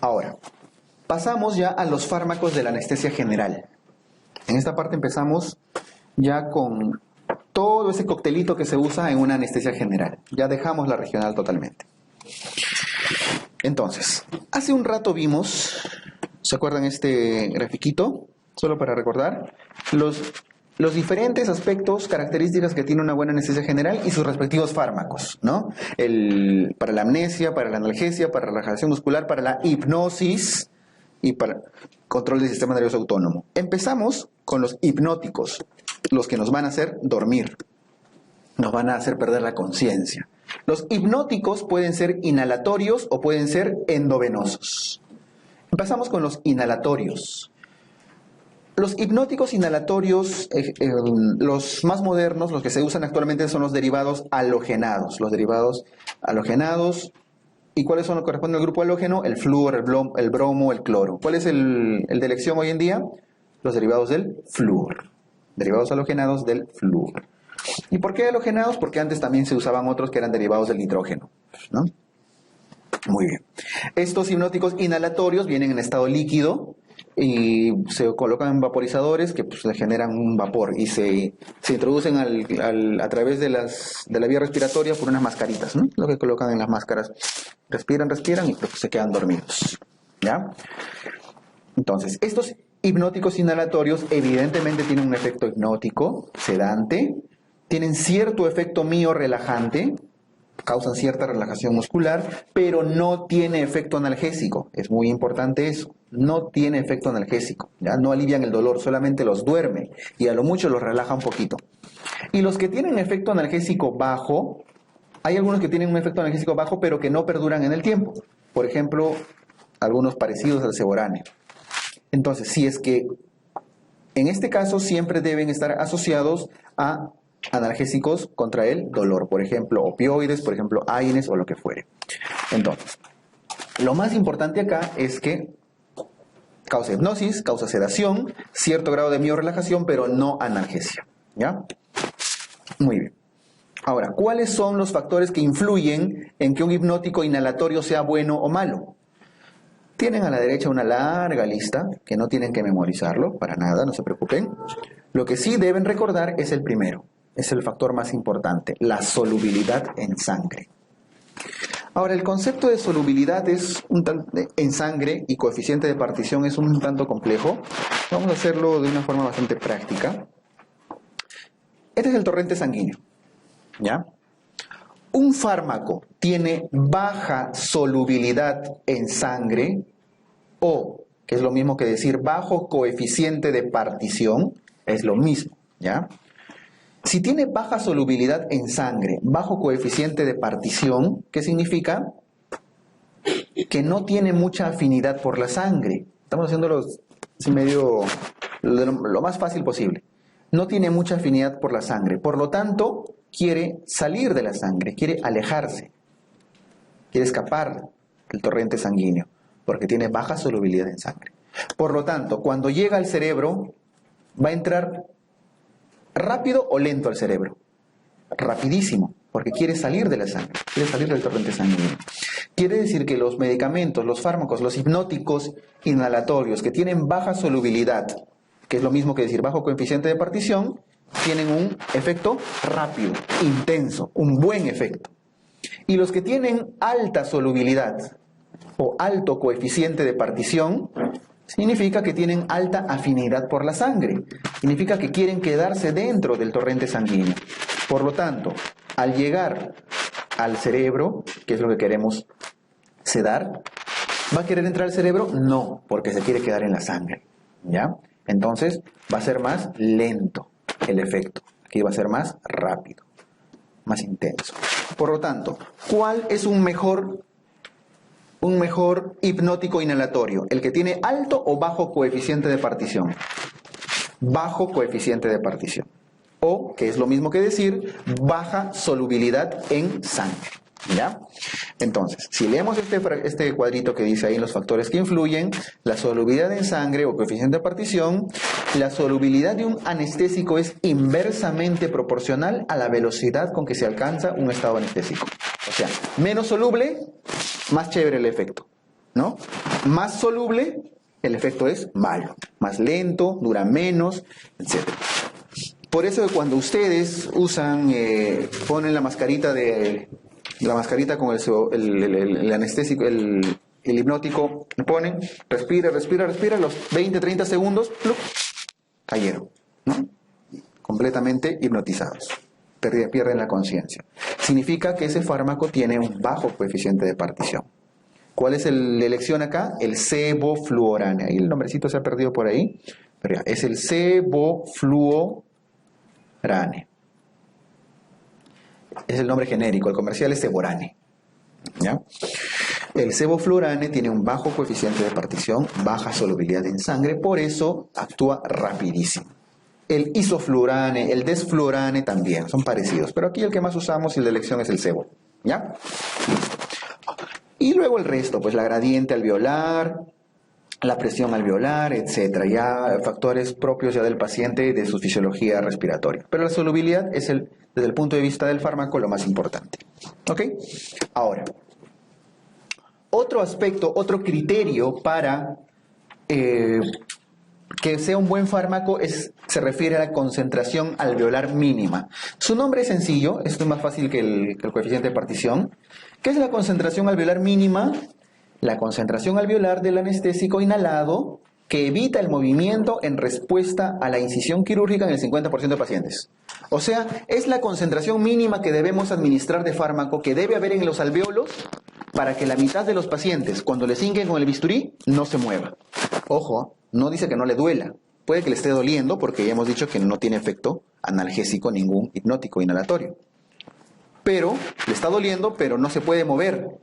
Ahora, pasamos ya a los fármacos de la anestesia general. En esta parte empezamos ya con todo ese coctelito que se usa en una anestesia general. Ya dejamos la regional totalmente. Entonces, hace un rato vimos, ¿se acuerdan este grafiquito? Solo para recordar, los diferentes aspectos, características que tiene una buena anestesia general y sus respectivos fármacos, ¿no? Para la amnesia, para la analgesia, para la relajación muscular, para la hipnosis y para control del sistema nervioso autónomo. Empezamos con los hipnóticos, los que nos van a hacer dormir, nos van a hacer perder la conciencia. Los hipnóticos pueden ser inhalatorios o pueden ser endovenosos. Empezamos con los inhalatorios. Los hipnóticos inhalatorios, los más modernos, los que se usan actualmente son los derivados halogenados. Los derivados halogenados, ¿y cuáles son los que corresponden al grupo halógeno? El flúor, el bromo, el cloro. ¿Cuál es el de elección hoy en día? Los derivados del flúor. Derivados halogenados del flúor. ¿Y por qué halogenados? Porque antes también se usaban otros que eran derivados del nitrógeno, ¿no? Muy bien. Estos hipnóticos inhalatorios vienen en estado líquido y se colocan en vaporizadores que pues, le generan un vapor y se introducen a través de la vía respiratoria por unas mascaritas, ¿no? Lo que colocan en las máscaras. Respiran y pues, se quedan dormidos, ¿ya? Entonces, estos hipnóticos inhalatorios evidentemente tienen un efecto hipnótico, sedante, tienen cierto efecto miorrelajante, causan cierta relajación muscular, pero no tiene efecto analgésico. Es muy importante eso. No tiene efecto analgésico. ¿Ya? No alivian el dolor, solamente los duerme y a lo mucho los relaja un poquito. Y los que tienen efecto analgésico bajo, hay algunos que tienen un efecto analgésico bajo, pero que no perduran en el tiempo. Por ejemplo, algunos parecidos al ceboráneo. Entonces, si es que en este caso siempre deben estar asociados a analgésicos contra el dolor, por ejemplo, opioides, por ejemplo, AINES o lo que fuere. Entonces, lo más importante acá es que causa hipnosis, causa sedación, cierto grado de miorrelajación, pero no analgesia, ¿ya? Muy bien. Ahora, ¿cuáles son los factores que influyen en que un hipnótico inhalatorio sea bueno o malo? Tienen a la derecha una larga lista, que no tienen que memorizarlo, para nada, no se preocupen. Lo que sí deben recordar es el primero. Es el factor más importante, la solubilidad en sangre. Ahora, el concepto de solubilidad en sangre y coeficiente de partición es un tanto complejo. Vamos a hacerlo de una forma bastante práctica. Este es el torrente sanguíneo, ¿ya? Un fármaco tiene baja solubilidad en sangre o, que es lo mismo que decir bajo coeficiente de partición, es lo mismo, ¿ya? Si tiene baja solubilidad en sangre, bajo coeficiente de partición, ¿qué significa? Que no tiene mucha afinidad por la sangre. Estamos haciéndolo así medio lo más fácil posible. No tiene mucha afinidad por la sangre. Por lo tanto, quiere salir de la sangre, quiere alejarse. Quiere escapar del torrente sanguíneo, porque tiene baja solubilidad en sangre. Por lo tanto, cuando llega al cerebro, va a entrar rápido o lento al cerebro. Rapidísimo, porque quiere salir de la sangre, quiere salir del torrente sanguíneo. Quiere decir que los medicamentos, los fármacos, los hipnóticos inhalatorios que tienen baja solubilidad, que es lo mismo que decir bajo coeficiente de partición, tienen un efecto rápido, intenso, un buen efecto. Y los que tienen alta solubilidad o alto coeficiente de partición, significa que tienen alta afinidad por la sangre. Significa que quieren quedarse dentro del torrente sanguíneo. Por lo tanto, al llegar al cerebro, que es lo que queremos sedar, ¿va a querer entrar al cerebro? No, porque se quiere quedar en la sangre, ¿ya? Entonces, va a ser más lento el efecto. Aquí va a ser más rápido, más intenso. Por lo tanto, ¿cuál es un mejor hipnótico inhalatorio? ¿El que tiene alto o bajo coeficiente de partición? Bajo coeficiente de partición. O, que es lo mismo que decir, baja solubilidad en sangre, ¿ya? Entonces, si leemos este cuadrito que dice ahí los factores que influyen, la solubilidad en sangre o coeficiente de partición, la solubilidad de un anestésico es inversamente proporcional a la velocidad con que se alcanza un estado anestésico. O sea, menos soluble, más chévere el efecto, ¿no? más soluble, el efecto es malo. Más lento, dura menos, etc. Por eso cuando ustedes usan, ponen la mascarita con el anestésico, el hipnótico, ponen, respira, los 20, 30 segundos, ¡plup!, cayeron, ¿no? Completamente hipnotizados. Pierden la conciencia. Significa que ese fármaco tiene un bajo coeficiente de partición. ¿Cuál es la elección acá? El sevoflurane. Ahí el nombrecito se ha perdido por ahí, pero ya, es el sevoflurane. Es el nombre genérico, el comercial es Seborane. ¿Ya? El sevoflurane tiene un bajo coeficiente de partición, baja solubilidad en sangre, por eso actúa rapidísimo. El isoflurane, el desflurane también, son parecidos, pero aquí el que más usamos y la elección es el sebo. ¿Ya? Y luego el resto, pues la gradiente alveolar, la presión alveolar, etcétera, ya factores propios ya del paciente y de su fisiología respiratoria. Pero la solubilidad es desde el punto de vista del fármaco lo más importante. ¿Ok? Ahora, otro aspecto, otro criterio para que sea un buen fármaco se refiere a la concentración alveolar mínima. Su nombre es sencillo, esto es más fácil que el coeficiente de partición. ¿Qué es la concentración alveolar mínima? La concentración alveolar del anestésico inhalado que evita el movimiento en respuesta a la incisión quirúrgica en el 50% de pacientes. O sea, es la concentración mínima que debemos administrar de fármaco que debe haber en los alvéolos para que la mitad de los pacientes, cuando les inguen con el bisturí, no se mueva. Ojo, no dice que no le duela. Puede que le esté doliendo porque ya hemos dicho que no tiene efecto analgésico ningún hipnótico inhalatorio. Pero le está doliendo, pero no se puede mover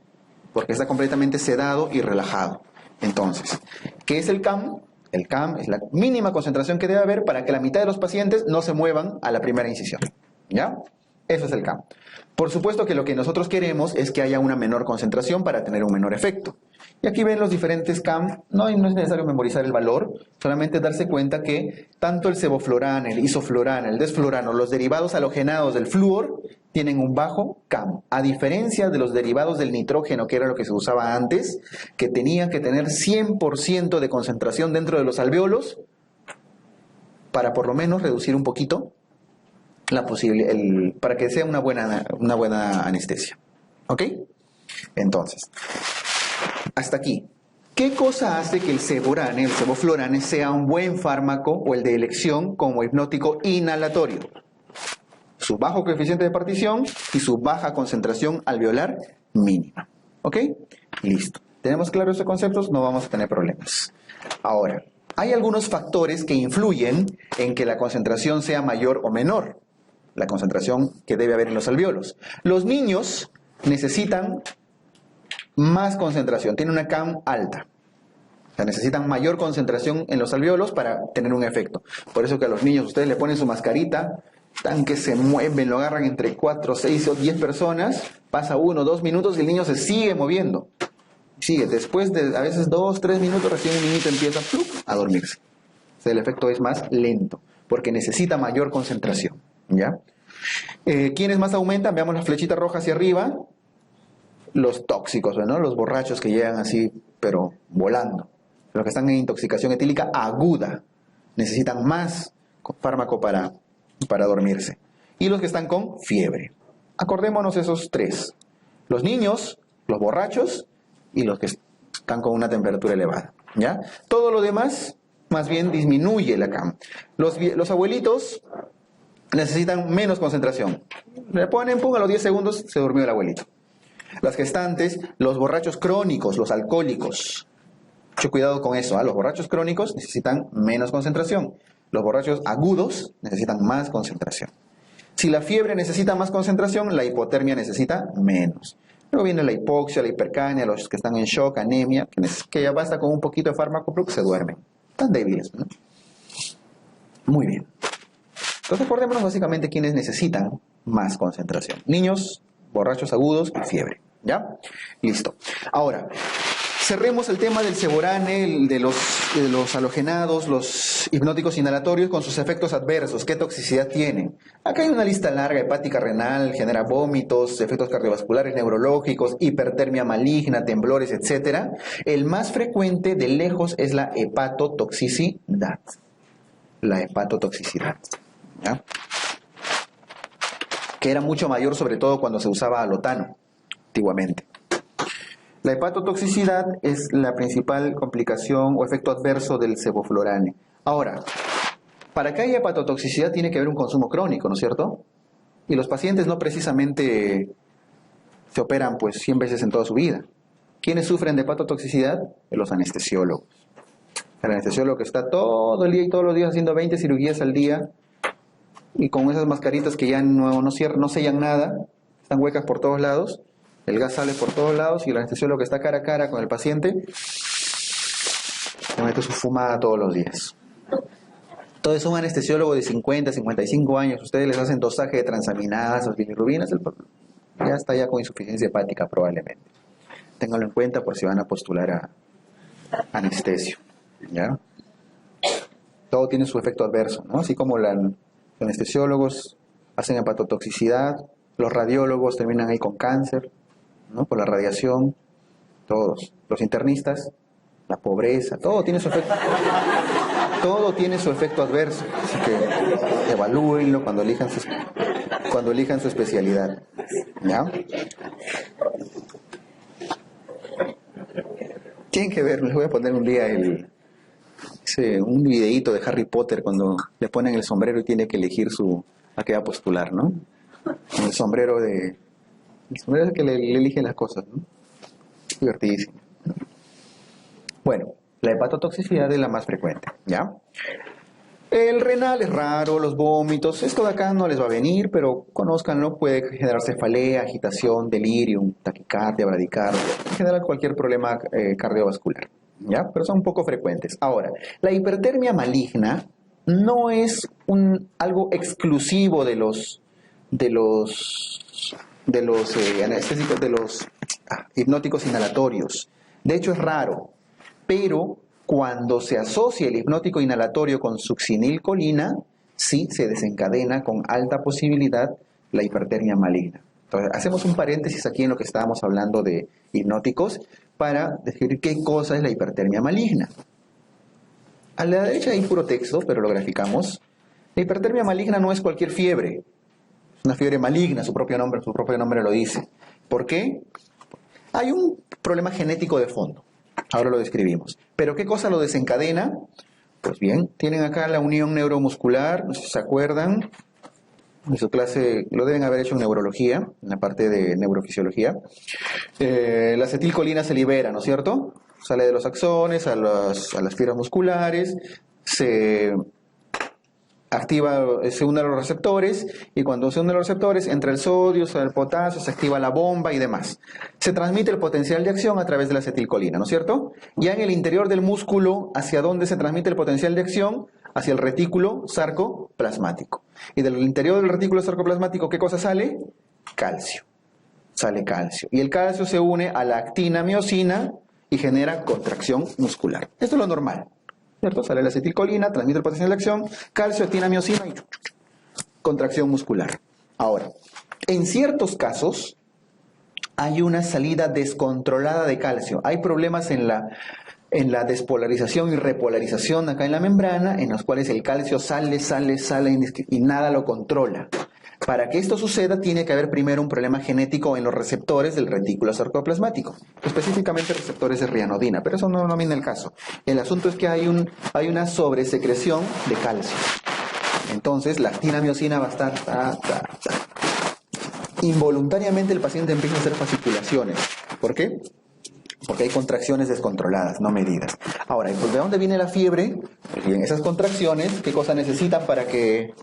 porque está completamente sedado y relajado. Entonces, ¿qué es el CAM? El CAM es la mínima concentración que debe haber para que la mitad de los pacientes no se muevan a la primera incisión. ¿Ya? Eso es el CAM. Por supuesto que lo que nosotros queremos es que haya una menor concentración para tener un menor efecto. Y aquí ven los diferentes CAM, no es necesario memorizar el valor, solamente darse cuenta que tanto el sevoflurane, el isoflurane, el desflurano, los derivados halogenados del flúor, tienen un bajo CAM, a diferencia de los derivados del nitrógeno, que era lo que se usaba antes, que tenían que tener 100% de concentración dentro de los alvéolos para por lo menos reducir un poquito para que sea una buena anestesia. ¿Ok? Entonces, hasta aquí. ¿Qué cosa hace que el seborane, el sevoflurane, sea un buen fármaco o el de elección como hipnótico inhalatorio? Su bajo coeficiente de partición y su baja concentración alveolar mínima. ¿Ok? Listo. ¿Tenemos claros estos conceptos? No vamos a tener problemas. Ahora, hay algunos factores que influyen en que la concentración sea mayor o menor. La concentración que debe haber en los alvéolos. Los niños necesitan más concentración, tienen una CAM alta. O sea, necesitan mayor concentración en los alvéolos para tener un efecto. Por eso que a los niños ustedes le ponen su mascarita, tan que se mueven, lo agarran entre 4, 6 o 10 personas, pasa 1 o 2 minutos y el niño se sigue moviendo. Sigue, después de a veces 2 o 3 minutos recién un niñito empieza a dormirse. O sea, el efecto es más lento, porque necesita mayor concentración. ¿Ya? ¿Quiénes más aumentan? Veamos la flechita roja hacia arriba. Los tóxicos, ¿no? Los borrachos que llegan así, pero volando. Los que están en intoxicación etílica aguda. Necesitan más fármaco para dormirse. Y los que están con fiebre. Acordémonos esos tres. Los niños, los borrachos y los que están con una temperatura elevada. ¿Ya? Todo lo demás, más bien, disminuye la CAM. Los abuelitos necesitan menos concentración. Le ponen, pum, a los 10 segundos se durmió el abuelito. Las gestantes, los borrachos crónicos, los alcohólicos. Mucho cuidado con eso, ¿eh? Los borrachos crónicos necesitan menos concentración. Los borrachos agudos necesitan más concentración. Si la fiebre necesita más concentración, la hipotermia necesita menos. Luego viene la hipoxia, la hipercania, los que están en shock, anemia, que ya basta con un poquito de fármaco, pero que se duermen. Están débiles, ¿no? Muy bien. Entonces acordémonos básicamente quienes necesitan más concentración. Niños, borrachos agudos y fiebre. ¿Ya? Listo. Ahora, Cerremos el tema del Ceborane, de los halogenados, los hipnóticos inhalatorios con sus efectos adversos. ¿Qué toxicidad tienen? Acá hay una lista larga: hepática, renal, genera vómitos, efectos cardiovasculares, neurológicos, hipertermia maligna, temblores, etc. El más frecuente de lejos es la hepatotoxicidad. La hepatotoxicidad, ¿ya? Que era mucho mayor, sobre todo cuando se usaba alotano, antiguamente. La hepatotoxicidad es la principal complicación o efecto adverso del sevoflurane. Ahora, para que haya hepatotoxicidad tiene que haber un consumo crónico, ¿no es cierto? Y los pacientes no precisamente se operan pues 100 veces en toda su vida. ¿Quiénes sufren de hepatotoxicidad? Los anestesiólogos. El anestesiólogo que está todo el día y todos los días haciendo 20 cirugías al día y con esas mascaritas que ya no sellan nada, están huecas por todos lados. El gas sale por todos lados y el anestesiólogo que está cara a cara con el paciente le mete su fumada todos los días. Entonces un anestesiólogo de 50, 55 años, ustedes les hacen dosaje de transaminases, bilirrubinas, ya está ya con insuficiencia hepática probablemente. Ténganlo en cuenta por si van a postular a anestesio, ¿ya? Todo tiene su efecto adverso, ¿no? Así como los anestesiólogos hacen hepatotoxicidad, los radiólogos terminan ahí con cáncer, ¿no? Por la radiación, todos. Los internistas, la pobreza, todo tiene su efecto. Todo tiene su efecto adverso. Así que evalúenlo cuando elijan su especialidad, ¿ya? Tienen que ver, les voy a poner un día un videíto de Harry Potter cuando le ponen el sombrero y tiene que elegir a qué va a postular, ¿no? El sombrero es el que le elige las cosas, ¿no? Divertidísimo. Bueno, la hepatotoxicidad es la más frecuente, ¿ya? El renal es raro, los vómitos, esto de acá no les va a venir, pero conózcanlo, puede generar cefalea, agitación, delirium, taquicardia, bradicardia, en general cualquier problema cardiovascular, ¿ya? Pero son un poco frecuentes. Ahora, la hipertermia maligna no es algo exclusivo de los anestésicos, de los hipnóticos inhalatorios. De hecho es raro, pero cuando se asocia el hipnótico inhalatorio con succinilcolina, sí se desencadena con alta posibilidad la hipertermia maligna. Entonces, hacemos un paréntesis aquí en lo que estábamos hablando de hipnóticos para describir qué cosa es la hipertermia maligna. A la derecha hay puro texto, pero lo graficamos. La hipertermia maligna no es cualquier fiebre. Es una fiebre maligna, su propio nombre lo dice. ¿Por qué? Hay un problema genético de fondo. Ahora lo describimos. ¿Pero qué cosa lo desencadena? Pues bien, tienen acá la unión neuromuscular, no sé si se acuerdan. En su clase lo deben haber hecho en neurología, en la parte de neurofisiología. La acetilcolina se libera, ¿no es cierto? Sale de los axones a las fibras musculares, se une a los receptores, y cuando se une a los receptores entra el sodio, sale el potasio, se activa la bomba y demás. Se transmite el potencial de acción a través de la acetilcolina, ¿no es cierto? Ya en el interior del músculo, ¿hacia dónde se transmite el potencial de acción? Hacia el retículo sarcoplasmático. Y del interior del retículo sarcoplasmático, ¿qué cosa sale? Calcio. Sale calcio. Y el calcio se une a la actina-miosina y genera contracción muscular. Esto es lo normal, ¿cierto? Sale la acetilcolina, transmite el potencial de acción, calcio, actina-miosina y contracción muscular. Ahora, en ciertos casos hay una salida descontrolada de calcio. Hay problemas en la despolarización y repolarización acá en la membrana, en los cuales el calcio sale y nada lo controla. Para que esto suceda tiene que haber primero un problema genético en los receptores del retículo sarcoplasmático, específicamente receptores de rianodina, pero eso no viene al caso. El asunto es que hay una sobresecreción de calcio. Entonces la actina-miosina va a estar involuntariamente el paciente empieza a hacer fasciculaciones. ¿Por qué? Porque hay contracciones descontroladas, no medidas. Ahora, ¿de dónde viene la fiebre? Pues bien, esas contracciones, ¿qué cosa necesitan para que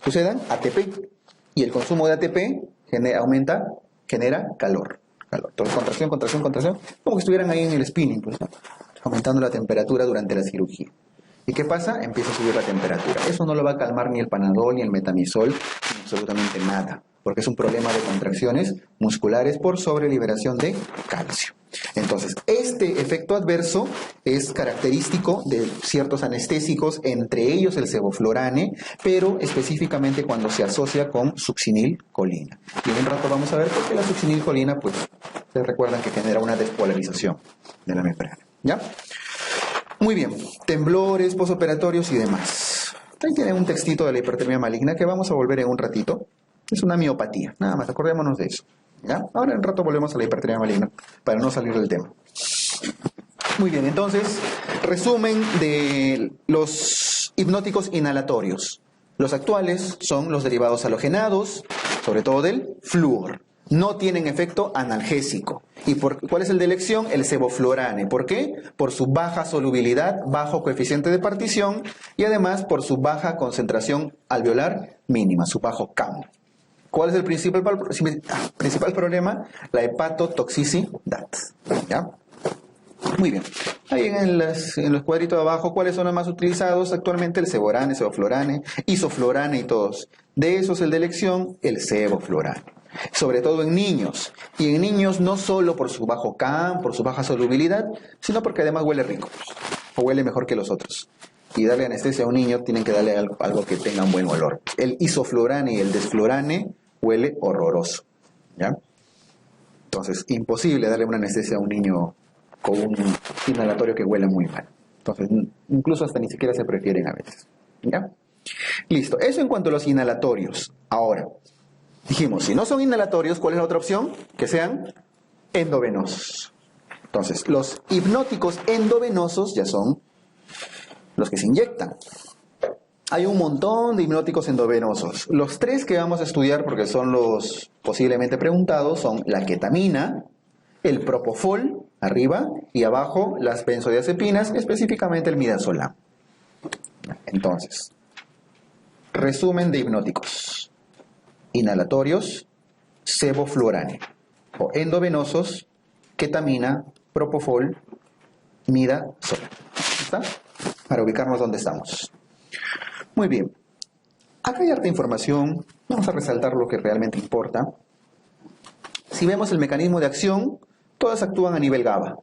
sucedan? ATP. Y el consumo de ATP genera calor. Entonces, contracción, como que estuvieran ahí en el spinning, pues, ¿no? Aumentando la temperatura durante la cirugía. ¿Y qué pasa? Empieza a subir la temperatura. Eso no lo va a calmar ni el Panadol, ni el Metamizol, ni absolutamente nada, porque es un problema de contracciones musculares por sobreliberación de calcio. Entonces, este efecto adverso es característico de ciertos anestésicos, entre ellos el sevoflurane, pero específicamente cuando se asocia con succinilcolina. Y en un rato vamos a ver por qué la succinilcolina, pues, se recuerdan que genera una despolarización de la membrana, ¿ya? Muy bien, temblores posoperatorios y demás. Ahí tienen un textito de la hipertermia maligna que vamos a volver en un ratito. Es una miopatía, nada más, acordémonos de eso, ¿ya? Ahora en un rato volvemos a la hipertermia maligna, para no salir del tema. Muy bien, entonces, resumen de los hipnóticos inhalatorios. Los actuales son los derivados halogenados, sobre todo del flúor. No tienen efecto analgésico. ¿Y cuál es el de elección? El sevoflurane. ¿Por qué? Por su baja solubilidad, bajo coeficiente de partición y además por su baja concentración alveolar mínima, su bajo CAM. ¿Cuál es el principal problema? La hepatotoxicidad. ¿Ya? Muy bien. Ahí en los cuadritos de abajo, ¿cuáles son los más utilizados actualmente? El sevorane, sevoflurane, isoflurane y todos. De esos, el de elección, el sevoflurane. Sobre todo en niños. Y en niños no solo por su bajo CAM, por su baja solubilidad, sino porque además huele rico. O huele mejor que los otros. Y darle anestesia a un niño, tienen que darle algo que tenga un buen olor. El isoflurane y el desflurane huele horroroso. ¿Ya? Entonces, imposible darle una anestesia a un niño con un inhalatorio que huele muy mal. Entonces, incluso hasta ni siquiera se prefieren a veces. ¿Ya? Listo. Eso en cuanto a los inhalatorios. Ahora, dijimos, si no son inhalatorios, ¿cuál es la otra opción? Que sean endovenosos. Entonces, los hipnóticos endovenosos ya son los que se inyectan. Hay un montón de hipnóticos endovenosos. Los tres que vamos a estudiar, porque son los posiblemente preguntados, son la ketamina, el propofol, arriba, y abajo las benzodiazepinas, específicamente el midazolam. Entonces, resumen de hipnóticos. Inhalatorios, sevoflurane. O endovenosos, ketamina, propofol, midazolam. ¿Está? Para ubicarnos donde estamos. Muy bien. Acá hay harta información. Vamos a resaltar lo que realmente importa. Si vemos el mecanismo de acción, todas actúan a nivel GABA.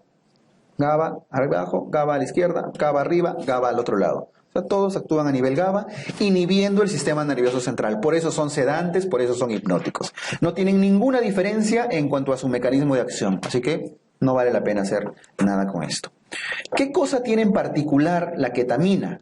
GABA abajo, GABA a la izquierda, GABA arriba, GABA al otro lado. O sea, todos actúan a nivel GABA, inhibiendo el sistema nervioso central. Por eso son sedantes, por eso son hipnóticos. No tienen ninguna diferencia en cuanto a su mecanismo de acción. Así que no vale la pena hacer nada con esto. ¿Qué cosa tiene en particular la ketamina?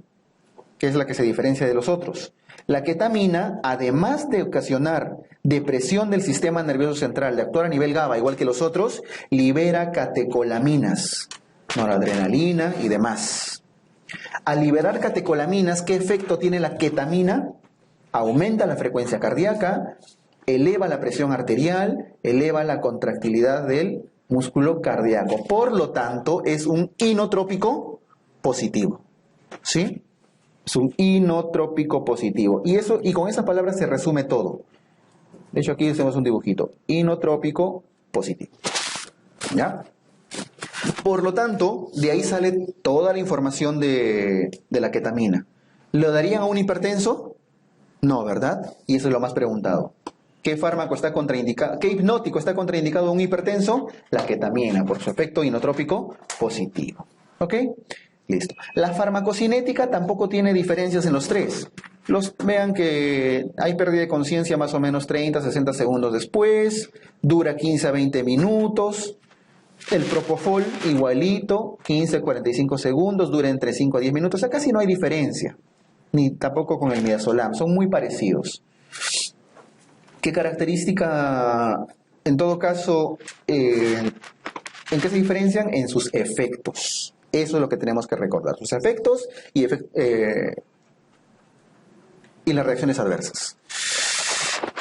Que es la que se diferencia de los otros. La ketamina, además de ocasionar depresión del sistema nervioso central, de actuar a nivel GABA, igual que los otros, libera catecolaminas, noradrenalina y demás. Al liberar catecolaminas, ¿qué efecto tiene la ketamina? Aumenta la frecuencia cardíaca, eleva la presión arterial, eleva la contractilidad del músculo cardíaco. Por lo tanto, es un inotrópico positivo. ¿Sí? Es un inotrópico positivo. Y con esas palabras se resume todo. De hecho, aquí hacemos un dibujito. Inotrópico positivo. ¿Ya? Por lo tanto, de ahí sale toda la información de la ketamina. ¿Lo darían a un hipertenso? No, ¿verdad? Y eso es lo más preguntado. ¿Qué fármaco está contraindicado? ¿Qué hipnótico está contraindicado a un hipertenso? La ketamina, por su efecto inotrópico positivo. ¿Ok? Listo. La farmacocinética tampoco tiene diferencias en los tres. Vean que hay pérdida de conciencia más o menos 30, 60 segundos después, dura 15 a 20 minutos. El propofol igualito, 15 a 45 segundos, dura entre 5 a 10 minutos. O sea, casi no hay diferencia. Ni tampoco con el midazolam, son muy parecidos. ¿Qué característica, en todo caso, en qué se diferencian? En sus efectos. Eso es lo que tenemos que recordar, sus efectos y las reacciones adversas.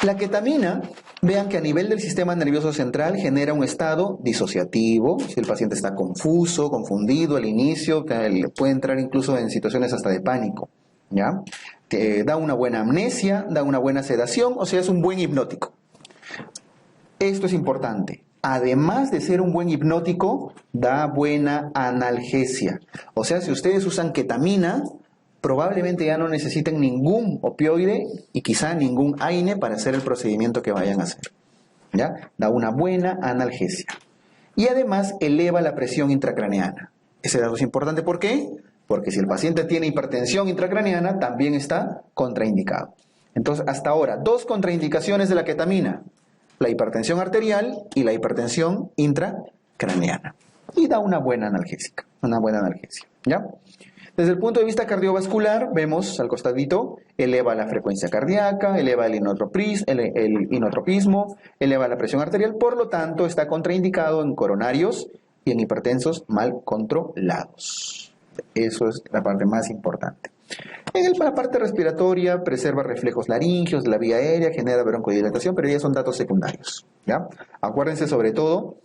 La ketamina, vean que a nivel del sistema nervioso central genera un estado disociativo, si el paciente está confuso, confundido al inicio, que puede entrar incluso en situaciones hasta de pánico, ¿ya? Da una buena amnesia, da una buena sedación, o sea, es un buen hipnótico. Esto es importante. Además de ser un buen hipnótico, da buena analgesia. O sea, si ustedes usan ketamina, probablemente ya no necesiten ningún opioide y quizá ningún AINE para hacer el procedimiento que vayan a hacer. ¿Ya? Da una buena analgesia. y además eleva la presión intracraneana. Ese dato es importante, ¿por qué? Porque si el paciente tiene hipertensión intracraneana, también está contraindicado. Entonces, hasta ahora, dos contraindicaciones de la ketamina: la hipertensión arterial y la hipertensión intracraneana. Y da una buena analgésica, ¿ya? Desde el punto de vista cardiovascular, vemos al costadito, eleva la frecuencia cardíaca, eleva el inotropismo, eleva la presión arterial, por lo tanto está contraindicado en coronarios y en hipertensos mal controlados. Eso es la parte más importante. En la parte respiratoria, preserva reflejos laringeos de la vía aérea, genera broncodilatación, pero ya son datos secundarios, ¿ya? Acuérdense sobre todo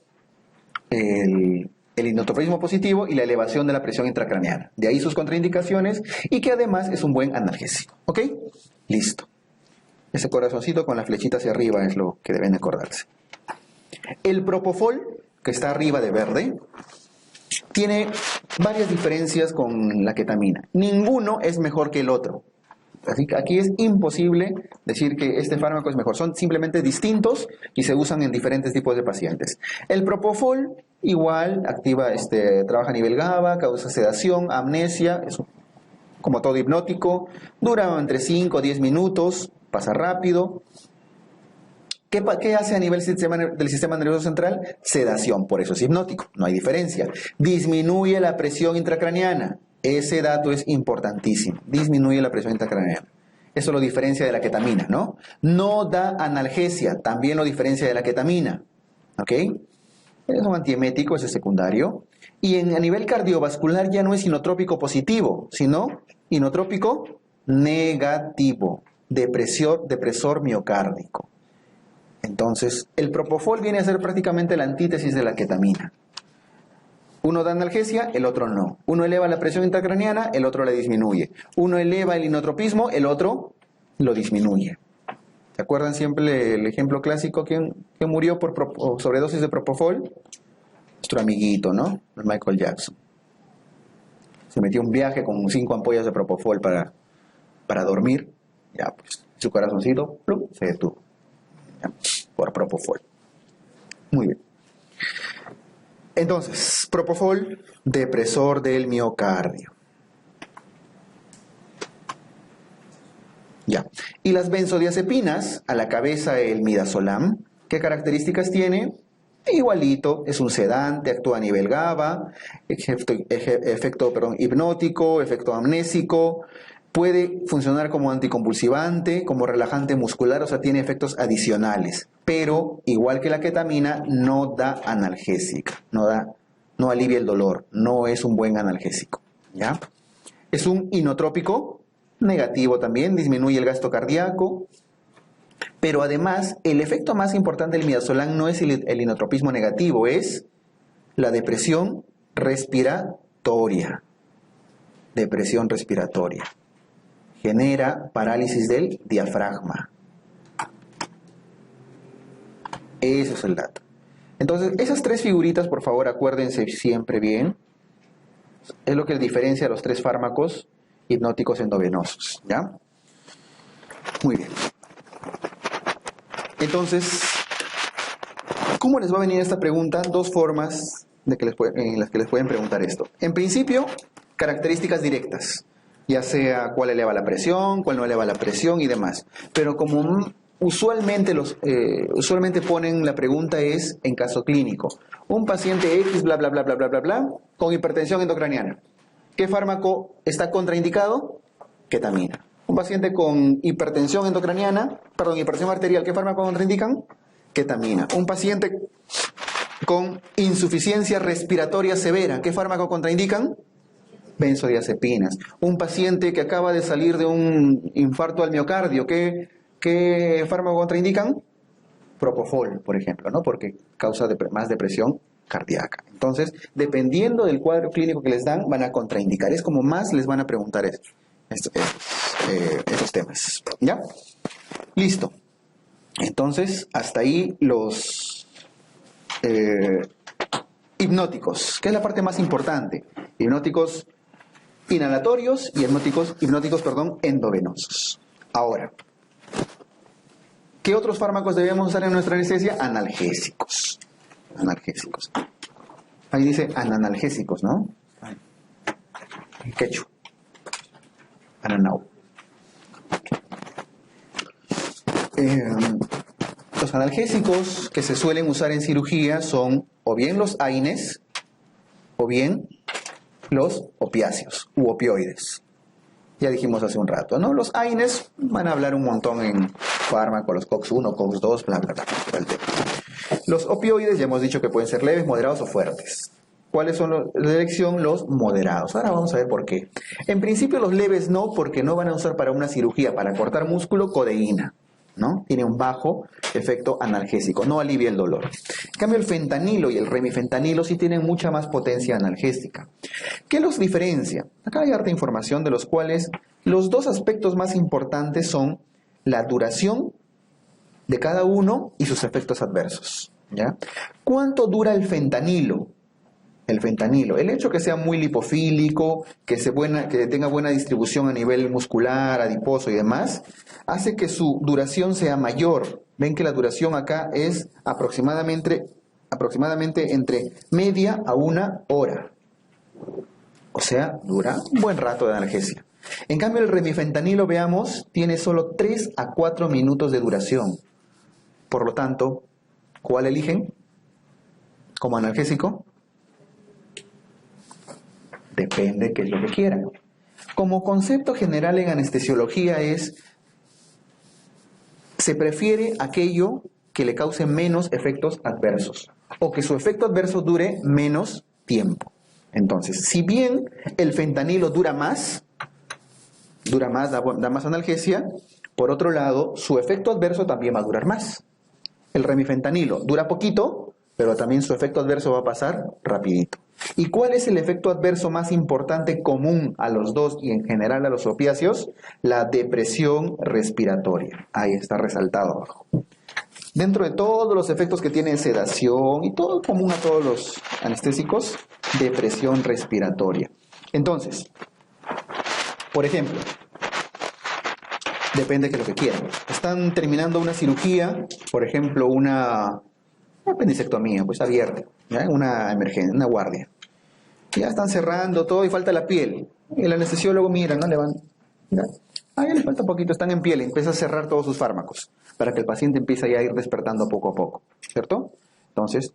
el inotropismo positivo y la elevación de la presión intracraneana. De ahí sus contraindicaciones y que además es un buen analgésico. ¿Ok? Listo. Ese corazoncito con la flechita hacia arriba es lo que deben acordarse. El propofol, que está arriba de verde, tiene varias diferencias con la ketamina. Ninguno es mejor que el otro. Así que aquí es imposible decir que este fármaco es mejor. Son simplemente distintos y se usan en diferentes tipos de pacientes. El propofol igual activa, trabaja a nivel GABA, causa sedación, amnesia, es como todo hipnótico, dura entre 5 o 10 minutos, pasa rápido. ¿Qué hace a nivel del sistema nervioso central? Sedación, por eso es hipnótico, no hay diferencia. Disminuye la presión intracraneana. Ese dato es importantísimo. Disminuye la presión intracraneana. Eso lo diferencia de la ketamina, ¿no? No da analgesia, también lo diferencia de la ketamina. ¿Ok? Es un antiemético, ese es secundario. Y a nivel cardiovascular ya no es inotrópico positivo, sino inotrópico negativo. Depresor miocárdico. Entonces, el propofol viene a ser prácticamente la antítesis de la ketamina. Uno da analgesia, el otro no. Uno eleva la presión intracraneana, el otro la disminuye. Uno eleva el inotropismo, el otro lo disminuye. ¿Se acuerdan siempre el ejemplo clásico? ¿Quién murió por sobredosis de propofol? Nuestro amiguito, ¿no? Michael Jackson. Se metió un viaje con 5 ampollas de propofol para dormir. Ya, pues, su corazoncito ¡plum!, se detuvo. Ya, por propofol. Muy bien. Entonces, propofol, depresor del miocardio. Ya. Y las benzodiazepinas, a la cabeza el midazolam, ¿qué características tiene? Igualito, es un sedante, actúa a nivel GABA, efecto hipnótico, efecto amnésico, puede funcionar como anticonvulsivante, como relajante muscular, o sea, tiene efectos adicionales. Pero, igual que la ketamina, no da analgésica, no alivia el dolor, no es un buen analgésico, ¿ya? Es un inotrópico negativo también, disminuye el gasto cardíaco, pero además, el efecto más importante del midazolam no es el inotropismo negativo, es la depresión respiratoria. Depresión respiratoria. Genera parálisis del diafragma. Ese es el dato. Entonces, esas 3 figuritas, por favor, acuérdense siempre bien. Es lo que diferencia a los 3 fármacos hipnóticos endovenosos, ¿ya? Muy bien. Entonces, ¿cómo les va a venir esta pregunta? 2 formas en las que les pueden preguntar esto. En principio, características directas, ya sea cuál eleva la presión, cuál no eleva la presión y demás. Pero como usualmente ponen la pregunta es en caso clínico. Un paciente X, bla, bla, bla, bla, bla, bla, bla, con hipertensión endocraniana. ¿Qué fármaco está contraindicado? Ketamina. Un paciente con hipertensión arterial, ¿qué fármaco contraindican? Ketamina. Un paciente con insuficiencia respiratoria severa, ¿qué fármaco contraindican? Benzodiazepinas. Un paciente que acaba de salir de un infarto al miocardio, ¿qué fármaco contraindican? Propofol, por ejemplo, ¿no? Porque causa más depresión cardíaca. Entonces, dependiendo del cuadro clínico que les dan, van a contraindicar. Es como más les van a preguntar esos temas. ¿Ya? Listo. Entonces, hasta ahí los hipnóticos, que es la parte más importante. Hipnóticos inhalatorios y hipnóticos endovenosos. Ahora, ¿qué otros fármacos debemos usar en nuestra anestesia? Analgésicos. Ahí dice analgésicos, ¿no? Quechua. Ananau. Los analgésicos que se suelen usar en cirugía son o bien los AINES o bien los opiáceos u opioides. Ya dijimos hace un rato, ¿no? Los AINES van a hablar un montón en fármacos, los COX-1, COX-2, bla, bla, bla, el tema. Los opioides ya hemos dicho que pueden ser leves, moderados o fuertes. ¿Cuáles son los de elección? Los moderados. Ahora vamos a ver por qué. En principio los leves no, porque no van a usar para una cirugía, para cortar músculo, codeína, ¿no? Tiene un bajo efecto analgésico, no alivia el dolor. En cambio, el fentanilo y el remifentanilo sí tienen mucha más potencia analgésica. ¿Qué los diferencia? Acá hay harta información de los cuales los dos aspectos más importantes son la duración de cada uno y sus efectos adversos, ¿ya? ¿Cuánto dura el fentanilo? El fentanilo, el hecho que sea muy lipofílico, que tenga buena distribución a nivel muscular, adiposo y demás, hace que su duración sea mayor. Ven que la duración acá es aproximadamente entre media a 1 hora. O sea, dura un buen rato de analgesia. En cambio, el remifentanilo, veamos, tiene solo 3 a 4 minutos de duración. Por lo tanto, ¿cuál eligen como analgésico? Depende qué es lo que quieran. Como concepto general en anestesiología se prefiere aquello que le cause menos efectos adversos o que su efecto adverso dure menos tiempo. Entonces, si bien el fentanilo dura más, da más analgesia, por otro lado, su efecto adverso también va a durar más. El remifentanilo dura poquito, pero también su efecto adverso va a pasar rapidito. ¿Y cuál es el efecto adverso más importante común a los dos y en general a los opiáceos? La depresión respiratoria. Ahí está resaltado abajo. Dentro de todos los efectos que tienen sedación y todo común a todos los anestésicos, depresión respiratoria. Entonces, por ejemplo, depende de lo que quieran. Están terminando una cirugía, por ejemplo, una apendicectomía, pues abierta, ¿ya? Una emergencia, una guardia. Ya están cerrando todo y falta la piel. El anestesiólogo mira, ¿no? Le van, mira, ya le falta poquito, están en piel, y empieza a cerrar todos sus fármacos para que el paciente empiece ya a ir despertando poco a poco, ¿cierto? Entonces,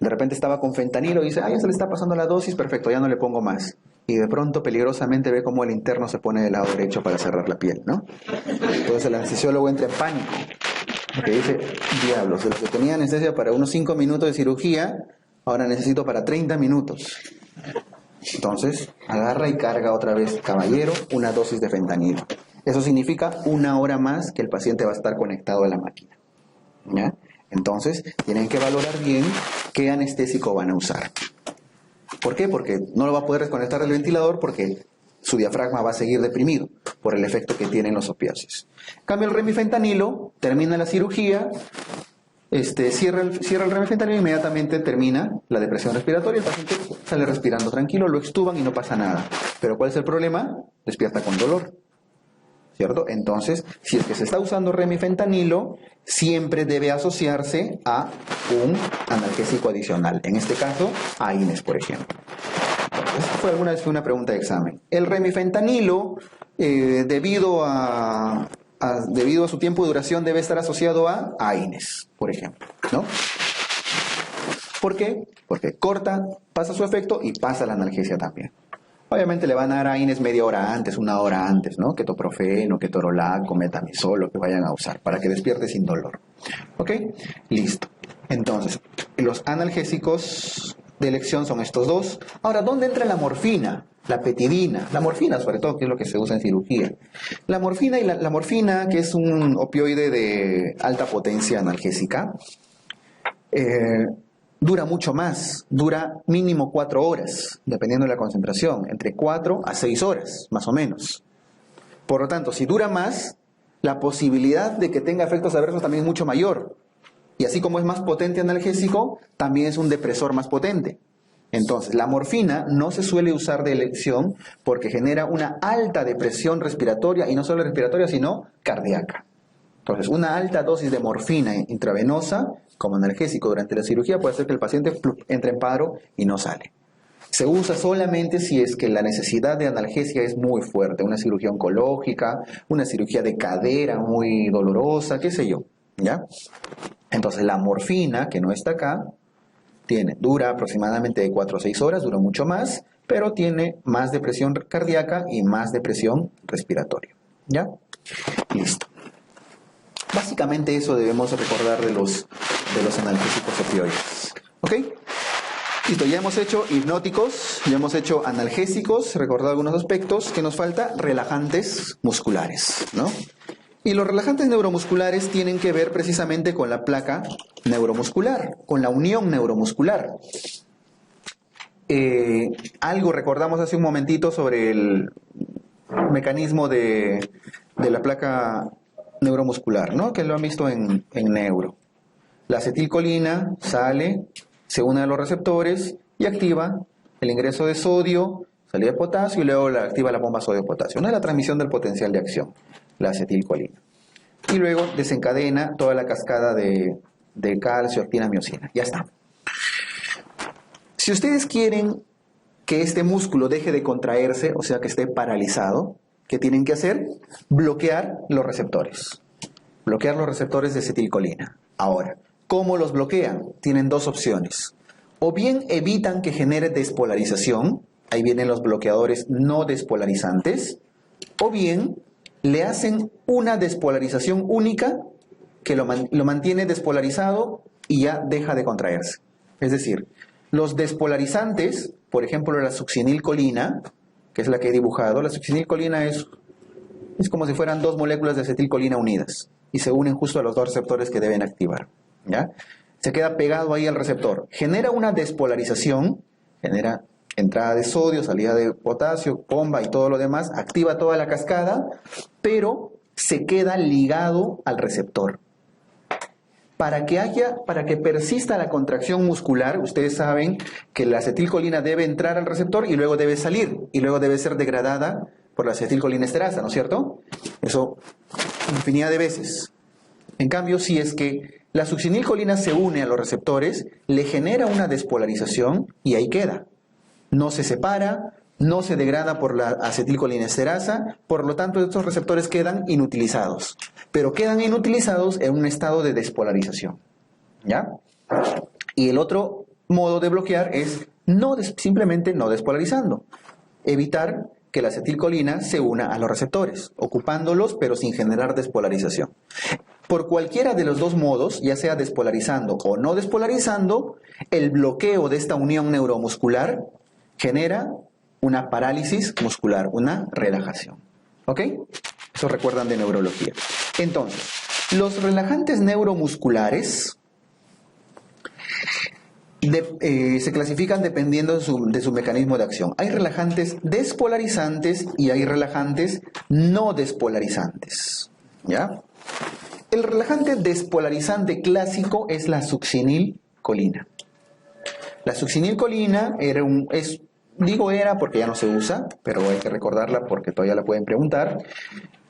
de repente estaba con fentanilo y dice, ya se le está pasando la dosis, perfecto, ya no le pongo más. Y de pronto, peligrosamente, ve cómo el interno se pone del lado derecho para cerrar la piel, ¿no? Entonces el anestesiólogo entra en pánico. Porque dice, diablos, de lo que tenía anestesia para unos 5 minutos de cirugía, ahora necesito para 30 minutos. Entonces, agarra y carga otra vez, caballero, una dosis de fentanilo. Eso significa 1 hora más que el paciente va a estar conectado a la máquina, ¿ya? Entonces, tienen que valorar bien qué anestésico van a usar. ¿Por qué? Porque no lo va a poder desconectar del ventilador porque su diafragma va a seguir deprimido por el efecto que tienen los opiáceos. En cambio, el remifentanilo, termina la cirugía, cierra el remifentanilo e inmediatamente termina la depresión respiratoria, el paciente sale respirando tranquilo, lo extuban y no pasa nada. Pero ¿cuál es el problema? Despierta con dolor, ¿cierto? Entonces, si es que se está usando remifentanilo, siempre debe asociarse a un analgésico adicional. En este caso, AINES, por ejemplo. Alguna vez fue una pregunta de examen. El remifentanilo, debido a su tiempo de duración, debe estar asociado a AINES, por ejemplo, ¿no? ¿Por qué? Porque corta, pasa su efecto y pasa la analgesia también. Obviamente le van a dar AINES media hora antes, 1 hora antes, ¿no? Ketoprofeno, ketorolaco, metamizol, lo que vayan a usar, para que despierte sin dolor. ¿Ok? Listo. Entonces, los analgésicos de elección son estos dos. Ahora, ¿dónde entra la morfina? La petidina, la morfina sobre todo, que es lo que se usa en cirugía. La morfina, la morfina, que es un opioide de alta potencia analgésica, dura mucho más, dura mínimo 4 horas, dependiendo de la concentración, entre 4 a 6 horas, más o menos. Por lo tanto, si dura más, la posibilidad de que tenga efectos adversos también es mucho mayor. Y así como es más potente analgésico, también es un depresor más potente. Entonces, la morfina no se suele usar de elección porque genera una alta depresión respiratoria, y no solo respiratoria, sino cardíaca. Entonces, una alta dosis de morfina intravenosa como analgésico durante la cirugía puede hacer que el paciente entre en paro y no sale. Se usa solamente si es que la necesidad de analgesia es muy fuerte, una cirugía oncológica, una cirugía de cadera muy dolorosa, qué sé yo, ¿ya? Entonces la morfina, que no está acá, dura aproximadamente de 4 a 6 horas, dura mucho más, pero tiene más de presión cardíaca y más de presión respiratoria, ¿ya? Listo. Básicamente eso debemos recordar de los analgésicos opioides, ¿ok? Listo, ya hemos hecho hipnóticos, ya hemos hecho analgésicos, recordad algunos aspectos. ¿Qué nos falta? Relajantes musculares, ¿no? Y los relajantes neuromusculares tienen que ver precisamente con la placa neuromuscular, con la unión neuromuscular. Algo recordamos hace un momentito sobre el mecanismo de la placa neuromuscular, ¿no? Que lo han visto en neuro. La acetilcolina sale, se une a los receptores y activa el ingreso de sodio, salida de potasio y luego activa la bomba sodio-potasio. Una es la transmisión del potencial de acción, la acetilcolina. Y luego desencadena toda la cascada de calcio, actina, miosina. Ya está. Si ustedes quieren que este músculo deje de contraerse, o sea que esté paralizado, ¿qué tienen que hacer? Bloquear los receptores. Bloquear los receptores de acetilcolina. Ahora, ¿cómo los bloquean? Tienen dos opciones. O bien evitan que genere despolarización, ahí vienen los bloqueadores no despolarizantes, o bien le hacen una despolarización única que lo mantiene despolarizado y ya deja de contraerse. Es decir, los despolarizantes, por ejemplo la succinilcolina, que es la que he dibujado, la succinilcolina es como si fueran dos moléculas de acetilcolina unidas y se unen justo a los dos receptores que deben activar, ¿ya? Se queda pegado ahí al receptor. Genera una despolarización, genera entrada de sodio, salida de potasio, bomba y todo lo demás, activa toda la cascada, pero se queda ligado al receptor. Para que persista la contracción muscular, ustedes saben que la acetilcolina debe entrar al receptor y luego debe salir, y luego debe ser degradada por la acetilcolinesterasa, ¿no es cierto? Eso infinidad de veces. En cambio, si es que la succinilcolina se une a los receptores, le genera una despolarización y ahí queda. No se separa, no se degrada por la acetilcolinesterasa, por lo tanto estos receptores quedan inutilizados. Pero quedan inutilizados en un estado de despolarización, ¿ya? Y el otro modo de bloquear es simplemente no despolarizando. Evitar que la acetilcolina se una a los receptores, ocupándolos pero sin generar despolarización. Por cualquiera de los dos modos, ya sea despolarizando o no despolarizando, el bloqueo de esta unión neuromuscular genera una parálisis muscular, una relajación. ¿Ok? Eso recuerdan de neurología. Entonces, los relajantes neuromusculares se clasifican dependiendo de su mecanismo de acción. Hay relajantes despolarizantes y hay relajantes no despolarizantes, ¿ya? El relajante despolarizante clásico es la succinilcolina. La succinilcolina era porque ya no se usa, pero hay que recordarla porque todavía la pueden preguntar.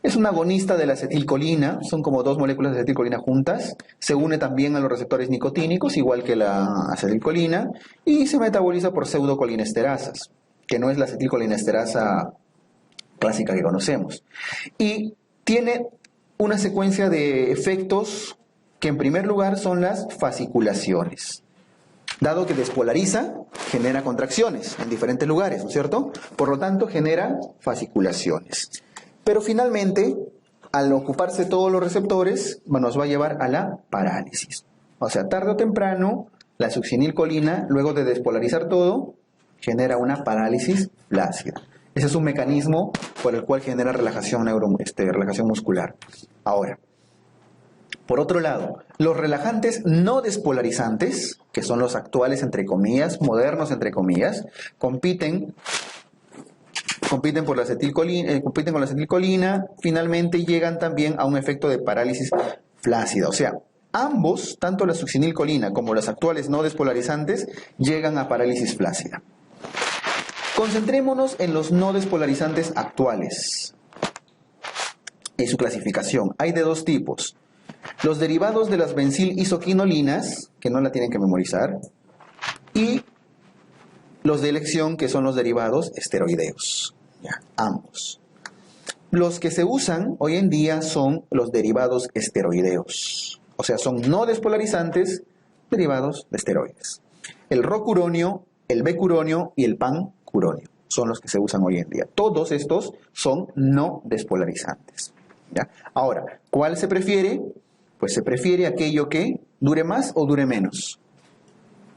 Es un agonista de la acetilcolina, son como dos moléculas de acetilcolina juntas, se une también a los receptores nicotínicos, igual que la acetilcolina, y se metaboliza por pseudocolinesterasas, que no es la acetilcolinesterasa clásica que conocemos. Y tiene una secuencia de efectos que en primer lugar son las fasciculaciones. Dado que despolariza, genera contracciones en diferentes lugares, ¿no es cierto? Por lo tanto, genera fasciculaciones. Pero finalmente, al ocuparse todos los receptores, nos va a llevar a la parálisis. O sea, tarde o temprano, la succinilcolina, luego de despolarizar todo, genera una parálisis flácida. Ese es un mecanismo por el cual genera relajación muscular. Ahora, por otro lado, los relajantes no despolarizantes, que son los actuales, entre comillas, modernos, entre comillas, compiten por la acetilcolina, compiten con la acetilcolina, finalmente llegan también a un efecto de parálisis flácida. O sea, ambos, tanto la succinilcolina como las actuales no despolarizantes, llegan a parálisis flácida. Concentrémonos en los no despolarizantes actuales. En su clasificación, hay de dos tipos. los derivados de las bencil-isoquinolinas, que no la tienen que memorizar, y los de elección, que son los derivados esteroideos. Ya, ambos. Los que se usan hoy en día son los derivados esteroideos. O sea, son no despolarizantes derivados de esteroides. El rocuronio, el becuronio y el pancuronio son los que se usan hoy en día. Todos estos son no despolarizantes. ¿Ya? Ahora, ¿cuál se prefiere? Pues se prefiere aquello que dure más o dure menos.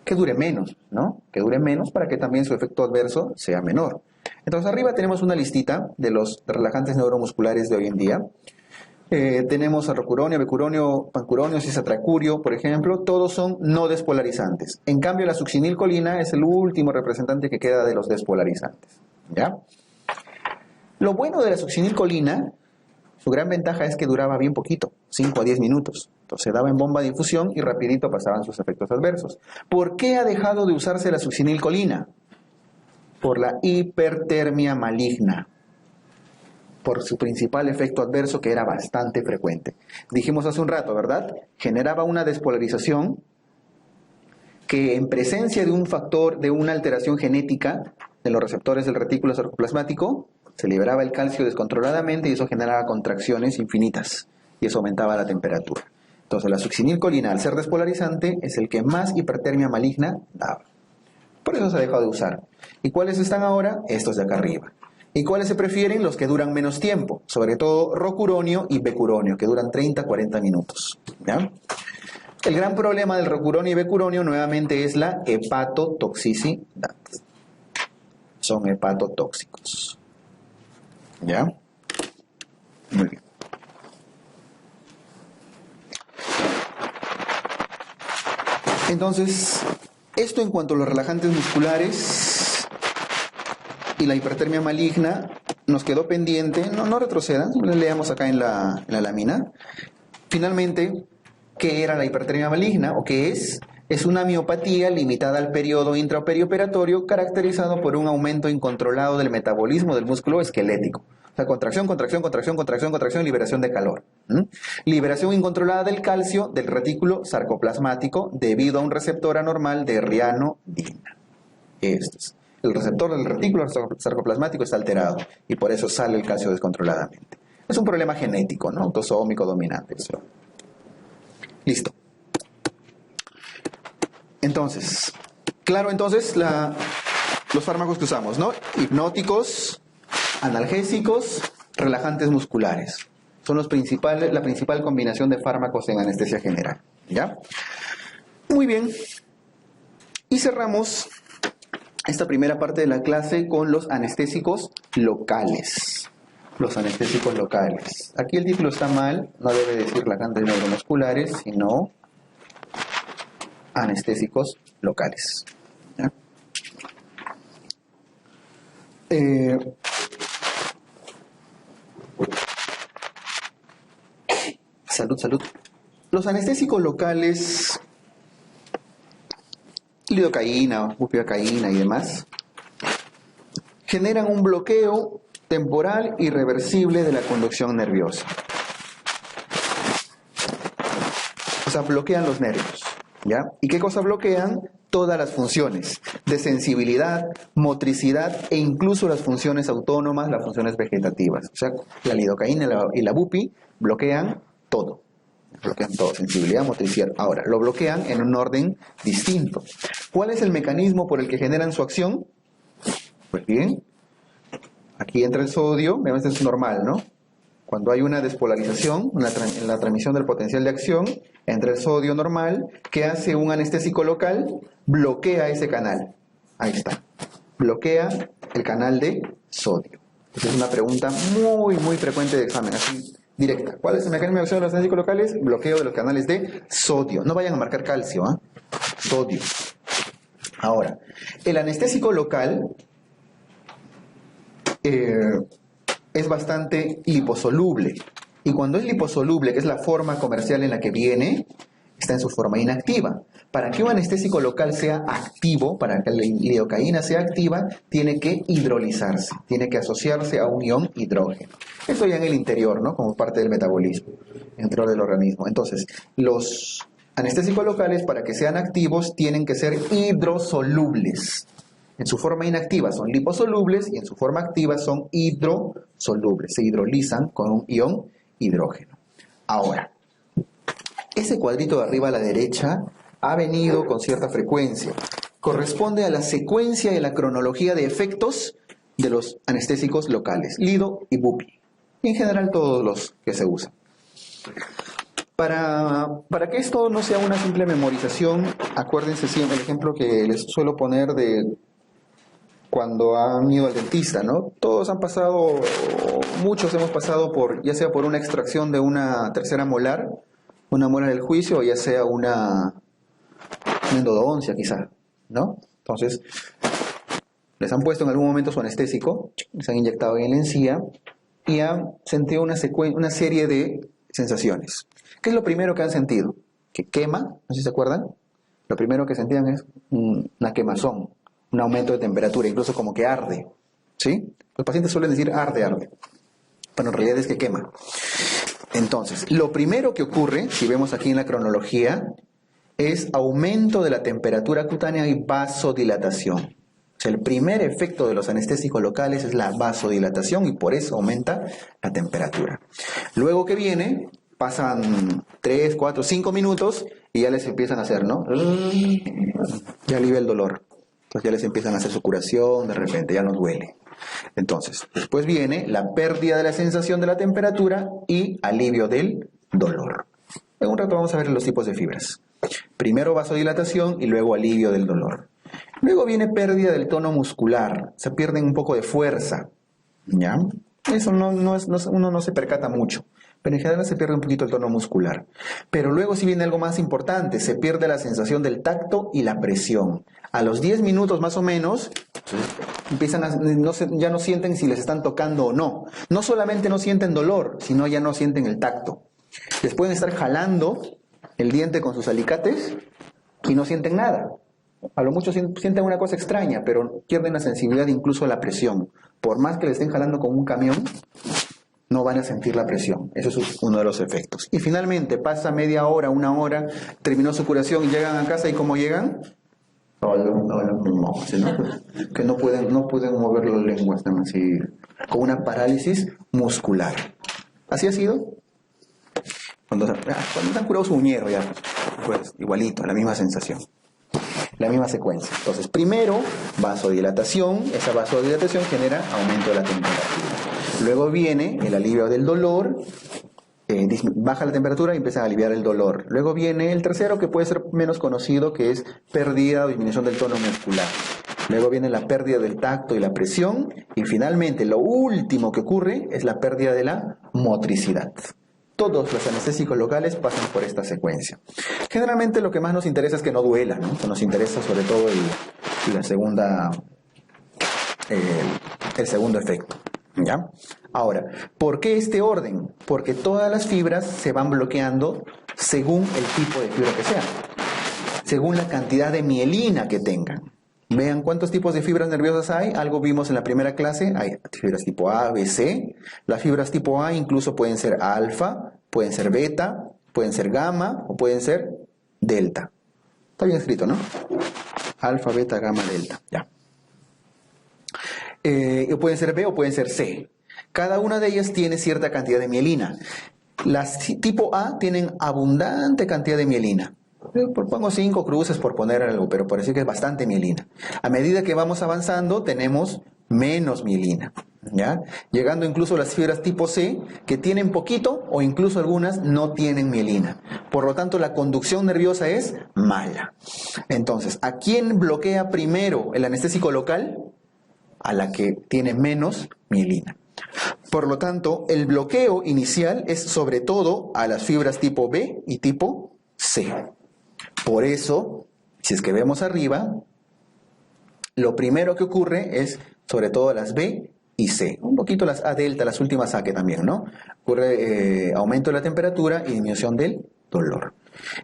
Que dure menos, ¿no? Que dure menos para que también su efecto adverso sea menor. Entonces arriba tenemos una listita de los relajantes neuromusculares de hoy en día. Tenemos a rocuronio, becuronio, pancuronio, cisatracurio, por ejemplo. Todos son no despolarizantes. En cambio, la succinilcolina es el último representante que queda de los despolarizantes. ¿Ya? Lo bueno de la succinilcolina, su gran ventaja es que duraba bien poquito, 5 a 10 minutos. Entonces se daba en bomba de infusión y rapidito pasaban sus efectos adversos. ¿Por qué ha dejado de usarse la succinilcolina? Por la hipertermia maligna. Por su principal efecto adverso, que era bastante frecuente. Dijimos hace un rato, ¿verdad? Generaba una despolarización que en presencia de un factor, de una alteración genética de los receptores del retículo sarcoplasmático, se liberaba el calcio descontroladamente y eso generaba contracciones infinitas y eso aumentaba la temperatura. Entonces la succinilcolina, al ser despolarizante, es el que más hipertermia maligna daba. Por eso se ha dejado de usar. ¿Y cuáles están ahora? Estos de acá arriba. ¿Y cuáles se prefieren? Los que duran menos tiempo, sobre todo rocuronio y becuronio, que duran 30-40 minutos. ¿Ya? El gran problema del rocuronio y becuronio nuevamente es la hepatotoxicidad. Son hepatotóxicos. ¿Ya? Muy bien. Entonces, esto en cuanto a los relajantes musculares y la hipertermia maligna, nos quedó pendiente, no retrocedan, leamos acá en la lámina. Finalmente, ¿qué era la hipertermia maligna o qué es? Es una miopatía limitada al periodo intraperioperatorio caracterizado por un aumento incontrolado del metabolismo del músculo esquelético. O sea, contracción, contracción, contracción, contracción, contracción, liberación de calor. Liberación incontrolada del calcio del retículo sarcoplasmático debido a un receptor anormal de rianodina. Esto es. El receptor del retículo sarcoplasmático está alterado y por eso sale el calcio descontroladamente. Es un problema genético, ¿no? Autosómico dominante. Eso. Listo. Entonces, claro, entonces los fármacos que usamos, ¿no? Hipnóticos, analgésicos, relajantes musculares. Son la principal combinación de fármacos en anestesia general. ¿Ya? Muy bien. Y cerramos esta primera parte de la clase con los anestésicos locales. Los anestésicos locales. Aquí el título está mal, no debe decir relajantes neuromusculares, sino anestésicos locales. ¿Ya? Salud. Los anestésicos locales, lidocaína, bupivacaína y demás, generan un bloqueo temporal irreversible de la conducción nerviosa. O sea, bloquean los nervios. ¿Ya? ¿Y qué cosa bloquean? Todas las funciones de sensibilidad, motricidad e incluso las funciones autónomas, las funciones vegetativas. O sea, la lidocaína y la bupi bloquean todo. Bloquean todo, sensibilidad, motricidad. Ahora, lo bloquean en un orden distinto. ¿Cuál es el mecanismo por el que generan su acción? Pues bien, aquí entra el sodio, esto es normal, ¿no? Cuando hay una despolarización en la transmisión del potencial de acción, entra el sodio normal, que hace un anestésico local, bloquea ese canal. Ahí está. Bloquea el canal de sodio. Esa es una pregunta muy, muy frecuente de examen, así directa. ¿Cuál es el mecanismo de acción de los anestésicos locales? Bloqueo de los canales de sodio. No vayan a marcar calcio, ¿eh? Sodio. Ahora, el anestésico local es bastante liposoluble. Y cuando es liposoluble, que es la forma comercial en la que viene, está en su forma inactiva. Para que un anestésico local sea activo, para que la lidocaína sea activa, tiene que hidrolizarse, tiene que asociarse a un ion hidrógeno. Esto ya en el interior, ¿no? Como parte del metabolismo, dentro del organismo. Entonces, los anestésicos locales, para que sean activos, tienen que ser hidrosolubles. En su forma inactiva son liposolubles y en su forma activa son hidrosolubles. Se hidrolizan con un ion hidrógeno. Ahora, ese cuadrito de arriba a la derecha ha venido con cierta frecuencia. Corresponde a la secuencia y la cronología de efectos de los anestésicos locales, lido y bupi. Y en general todos los que se usan. Para que esto no sea una simple memorización, acuérdense siempre el ejemplo que les suelo poner de cuando han ido al dentista, ¿no? Todos han pasado, muchos hemos pasado por, ya sea por una extracción de una tercera molar, una muela del juicio, o ya sea una endodoncia quizá, ¿no? Entonces, les han puesto en algún momento su anestésico, les han inyectado en la encía y han sentido una serie de sensaciones. ¿Qué es lo primero que han sentido? Que quema, no sé si se acuerdan. Lo primero que sentían es una quemazón, un aumento de temperatura, incluso como que arde, ¿sí? Los pacientes suelen decir arde, pero en realidad es que quema. Entonces, lo primero que ocurre, si vemos aquí en la cronología, es aumento de la temperatura cutánea y vasodilatación. O sea, el primer efecto de los anestésicos locales es la vasodilatación y por eso aumenta la temperatura. Luego que viene, pasan 3, 4, 5 minutos y ya les empiezan a hacer, ¿no? Ya alivia el dolor. Entonces ya les empiezan a hacer su curación, de repente ya no duele. Entonces, después viene la pérdida de la sensación de la temperatura y alivio del dolor. En un rato vamos a ver los tipos de fibras. Primero vasodilatación y luego alivio del dolor. Luego viene pérdida del tono muscular, se pierde un poco de fuerza, ¿ya? Eso uno no se percata mucho, pero en general se pierde un poquito el tono muscular. Pero luego sí viene algo más importante, se pierde la sensación del tacto y la presión. A los 10 minutos más o menos, ya no sienten si les están tocando o no. No solamente no sienten dolor, sino ya no sienten el tacto. Les pueden estar jalando el diente con sus alicates y no sienten nada. A lo mucho sienten una cosa extraña, pero pierden la sensibilidad incluso a la presión. Por más que le estén jalando con un camión, no van a sentir la presión. Eso es uno de los efectos. Y finalmente, pasa media hora, una hora, terminó su curación y llegan a casa, ¿y cómo llegan? Que no pueden mover la lengua, están así, con una parálisis muscular. ¿Así ha sido? Cuando han curado su uñero ya, pues igualito, la misma sensación, la misma secuencia. Entonces, primero, vasodilatación, esa vasodilatación genera aumento de la temperatura. Luego viene el alivio del dolor, baja la temperatura y empieza a aliviar el dolor. Luego viene el tercero, que puede ser menos conocido, que es pérdida o disminución del tono muscular. Luego viene la pérdida del tacto y la presión. Y finalmente, lo último que ocurre es la pérdida de la motricidad. Todos los anestésicos locales pasan por esta secuencia. Generalmente lo que más nos interesa es que no duela, ¿no? Nos interesa sobre todo el segundo efecto, ¿ya? Ahora, ¿por qué este orden? Porque todas las fibras se van bloqueando según el tipo de fibra que sea, según la cantidad de mielina que tengan. Vean cuántos tipos de fibras nerviosas hay. Algo vimos en la primera clase. Hay fibras tipo A, B, C. Las fibras tipo A incluso pueden ser alfa, pueden ser beta, pueden ser gamma o pueden ser delta. Está bien escrito, ¿no? Alfa, beta, gamma, delta. Ya. O pueden ser B o pueden ser C. Cada una de ellas tiene cierta cantidad de mielina. Las tipo A tienen abundante cantidad de mielina. Pongo 5 cruces por poner algo, pero parece que es bastante mielina. A medida que vamos avanzando, tenemos menos mielina, ¿ya? Llegando incluso a las fibras tipo C, que tienen poquito o incluso algunas no tienen mielina. Por lo tanto, la conducción nerviosa es mala. Entonces, ¿a quién bloquea primero el anestésico local? A la que tiene menos mielina. Por lo tanto, el bloqueo inicial es sobre todo a las fibras tipo B y tipo C. Por eso, si es que vemos arriba, lo primero que ocurre es sobre todo las B y C. Un poquito las A delta, las últimas A que también, ¿no? Ocurre aumento de la temperatura y disminución del dolor.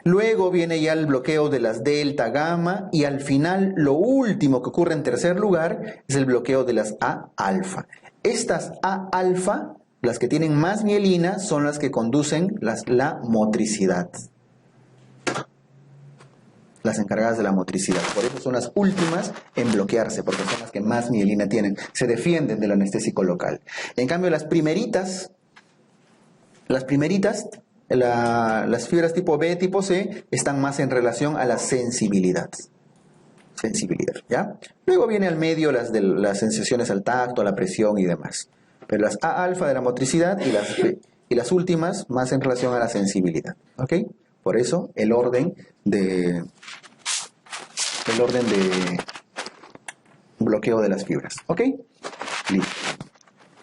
Luego viene ya el bloqueo de las delta, gamma, y al final lo último que ocurre en tercer lugar es el bloqueo de las A-alfa. Estas A-alfa, las que tienen más mielina, son las que conducen la motricidad. Las encargadas de la motricidad. Por eso son las últimas en bloquearse, porque son las que más mielina tienen. Se defienden del anestésico local. En cambio, las primeritas, las fibras tipo B, tipo C, están más en relación a la sensibilidad. ¿Ya? Luego viene al medio las de las sensaciones al tacto, a la presión y demás. Pero las A-alfa de la motricidad y las últimas más en relación a la sensibilidad. ¿Ok? Por eso el orden de bloqueo de las fibras. ¿Ok? Listo.